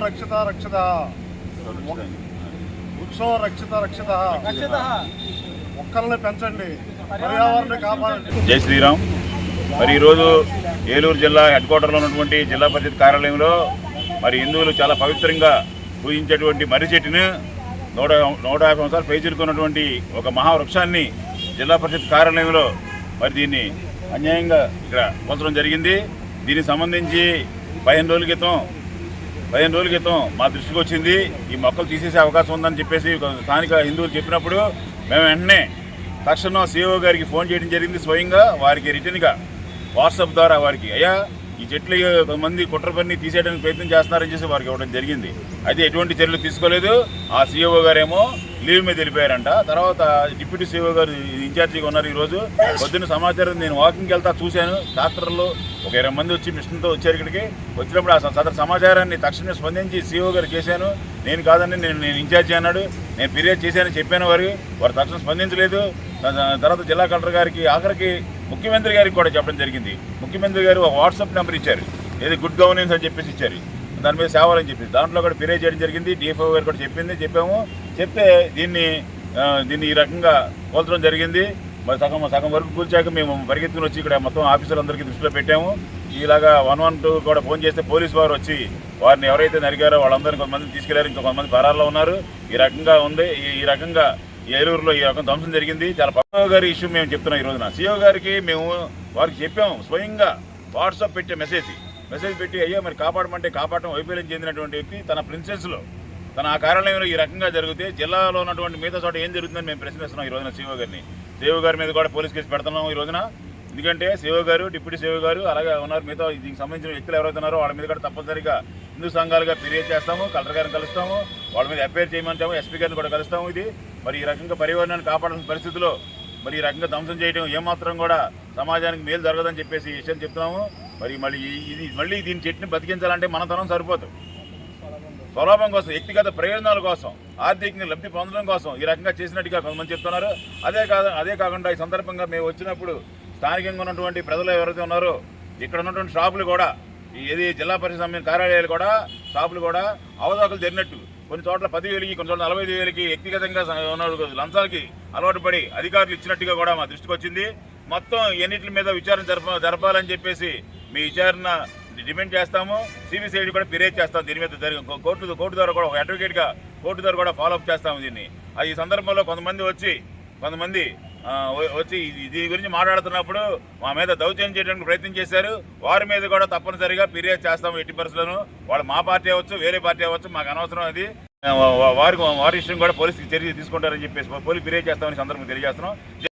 రక్షిత రక్షిత వృక్షో రక్షిత రక్షిత మొక్కల్ని పెంచండి, పర్యావరణాన్ని కాపాడండి. జై శ్రీరామ్. మరి ఈరోజు ఏలూరు జిల్లా హెడ్ క్వార్టర్లో ఉన్నటువంటి జిల్లా పరిషత్ కార్యాలయంలో మరి హిందువులు చాలా పవిత్రంగా పూజించేటువంటి మర్రి చెట్టును 150 సంవత్సరాలు పైచిలుకున్నటువంటి ఒక మహావృక్షాన్ని జిల్లా పరిషత్ కార్యాలయంలో మరి దీన్ని అన్యాయంగా ఇక్కడ పొందడం జరిగింది. దీనికి సంబంధించి 15 రోజుల క్రితం మా దృష్టికి వచ్చింది. ఈ మొక్కలు తీసేసే అవకాశం ఉందని చెప్పేసి స్థానిక హిందువులు చెప్పినప్పుడు మేము వెంటనే తక్షణం సిఓ గారికి ఫోన్ చేయడం జరిగింది. స్వయంగా వారికి రిటర్న్గా వాట్సాప్ ద్వారా వారికి అయ్యా ఈ చెట్లు కొంతమంది కుట్ర పని తీసేయడానికి ప్రయత్నం చేస్తున్నారని చేసి వారికి ఇవ్వడం జరిగింది. అయితే ఎటువంటి చర్యలు తీసుకోలేదు. ఆ సిఓ గారేమో లీవ్ మీద వెళ్ళిపోయారంట. తర్వాత డిప్యూటీ సిఓ గారు ఇన్ఛార్జిగా ఉన్నారు. ఈరోజు పొద్దున్న సమాచారం నేను వాకింగ్కి వెళ్తా చూశాను. డాక్టర్లు ఒక 20 మంది వచ్చి మిషన్తో వచ్చారు. ఇక్కడికి వచ్చినప్పుడు ఆ సదరు సమాచారాన్ని తక్షణమే స్పందించి సిఓ గారు చేశాను. నేను కాదని నేను ఇన్ఛార్జి అన్నాడు. నేను ఫిర్యాదు చేశానని చెప్పాను. వారు తక్షణం స్పందించలేదు. తర్వాత జిల్లా కలెక్టర్ గారికి ఆఖరికి ముఖ్యమంత్రి గారికి కూడా చెప్పడం జరిగింది. ముఖ్యమంత్రి గారు ఒక వాట్సాప్ నెంబర్ ఇచ్చారు, ఏది గుడ్ గవర్నెన్స్ అని చెప్పేసి ఇచ్చారు. దాని మీద సేవలని చెప్పి దాంట్లో కూడా ఫిర్యాదు చేయడం జరిగింది. డిఎఫ్ఓ గారు కూడా చెప్తే దీన్ని ఈ రకంగా కోల్చడం జరిగింది. మరి సగం వరకు కూల్చాక మేము పరిగెత్తుకుని వచ్చి ఇక్కడ మొత్తం ఆఫీసర్లందరికీ దృష్టిలో పెట్టాము. ఇలాగా 112 కూడా ఫోన్ చేస్తే పోలీసు వారు వచ్చి వారిని ఎవరైతే నరిగారో వాళ్ళందరినీ కొంతమంది తీసుకెళ్లారు. ఇంకా కొంతమంది పరాల్లో ఉన్నారు. ఈ రకంగా ఉంది. ఈ రకంగా ఏలూరులో ఈ రకం ధ్వంసం జరిగింది. చాలా సిఓ గారి ఇష్యూ మేము చెప్తున్నాం. ఈ రోజున సిఓ గారికి మేము వారికి చెప్పాము. స్వయంగా వాట్సాప్ పెట్టే మెసేజ్ పెట్టి అయ్యో మరి కాపాడమంటే కాపాడటం వైఫల్యం చెందినటువంటి వ్యక్తి తన ప్రిన్సెస్లో ఆ కార్యాలయంలో ఈ రకంగా జరిగితే జిల్లాలో ఉన్నటువంటి మిగతా చోట ఏం జరుగుతుందని మేము ప్రశ్నిస్తున్నాం ఈ రోజున సిఓ గారిని. సిఓ గారి మీద కూడా పోలీస్ కేసు పెడుతున్నాం ఈ రోజున. ఎందుకంటే సిఓ గారు, డిప్యూటీ సిఓ గారు అలాగే ఉన్నారు. మిగతా దీనికి సంబంధించిన వ్యక్తులు ఎవరైతే ఉన్నారో వాళ్ళ మీద కూడా తప్పనిసరిగా హిందూ సంఘాలుగా ఫిర్యాదు చేస్తాము. కలెక్టర్ గారిని కలుస్తాము. వాళ్ళ మీద ఎఫ్ఐఆర్ చేయమంటాము. ఎస్పీ గారిని కూడా కలుస్తాము. ఇది మరి ఈ రకంగా పర్యావరణాన్ని కాపాడాల్సిన పరిస్థితిలో మరి ఈ రకంగా ధ్వంసం చేయడం ఏమాత్రం కూడా సమాజానికి మేలు జరగదని చెప్పేసి ఈ విషయం చెప్తున్నాము. మళ్ళీ దీని చెట్టుని బతికించాలంటే మన తరం సరిపోదు. స్వలాభం కోసం, వ్యక్తిగత ప్రయోజనాల కోసం, ఆర్థికంగా లబ్ధి పొందడం కోసం ఈ రకంగా చేసినట్టుగా కొంతమంది చెప్తున్నారు. అదే కాకుండా ఈ సందర్భంగా మేము వచ్చినప్పుడు స్థానికంగా ఉన్నటువంటి ప్రజలు ఎవరైతే ఉన్నారో ఇక్కడ ఉన్నటువంటి షాపులు కూడా ఏది జిల్లా పరిషత్ కార్యాలయాలు కూడా షాపులు కూడా అవగాహనలు జరిగినట్టు కొన్ని చోట్ల 10,000కి కొన్ని చోట్ల 45,000కి వ్యక్తిగతంగా లంచాలకి అలవాటు పడి అధికారులు ఇచ్చినట్టుగా కూడా మా దృష్టికి వచ్చింది. మొత్తం ఎన్నిటి మీద విచారణ జరపాలని చెప్పేసి మీ విచారణ డిమాండ్ చేస్తాము. సిబిసిఐడి కూడా ఫిర్యాదు చేస్తాము. దీని మీద కోర్టు ద్వారా కూడా ఒక అడ్వకేట్గా కోర్టు ద్వారా కూడా ఫాలోఅప్ చేస్తాము దీన్ని. ఈ సందర్భంలో కొంతమంది వచ్చి దీని గురించి మాట్లాడుతున్నప్పుడు మా మీద దౌర్జన్యం చేయడానికి ప్రయత్నం చేశారు. వారి మీద కూడా తప్పనిసరిగా ఫిర్యాదు చేస్తాము. ఎట్టి పరిస్థితులను వాళ్ళు మా పార్టీ అవ్వచ్చు, వేరే పార్టీ అవ్వచ్చు, మాకు అనవసరం. అది వారి విషయం కూడా పోలీసుకి చర్య తీసుకుంటారని చెప్పేసి పోలీసు ఫిర్యాదు చేస్తామని సందర్భంగా తెలియజేస్తున్నాం.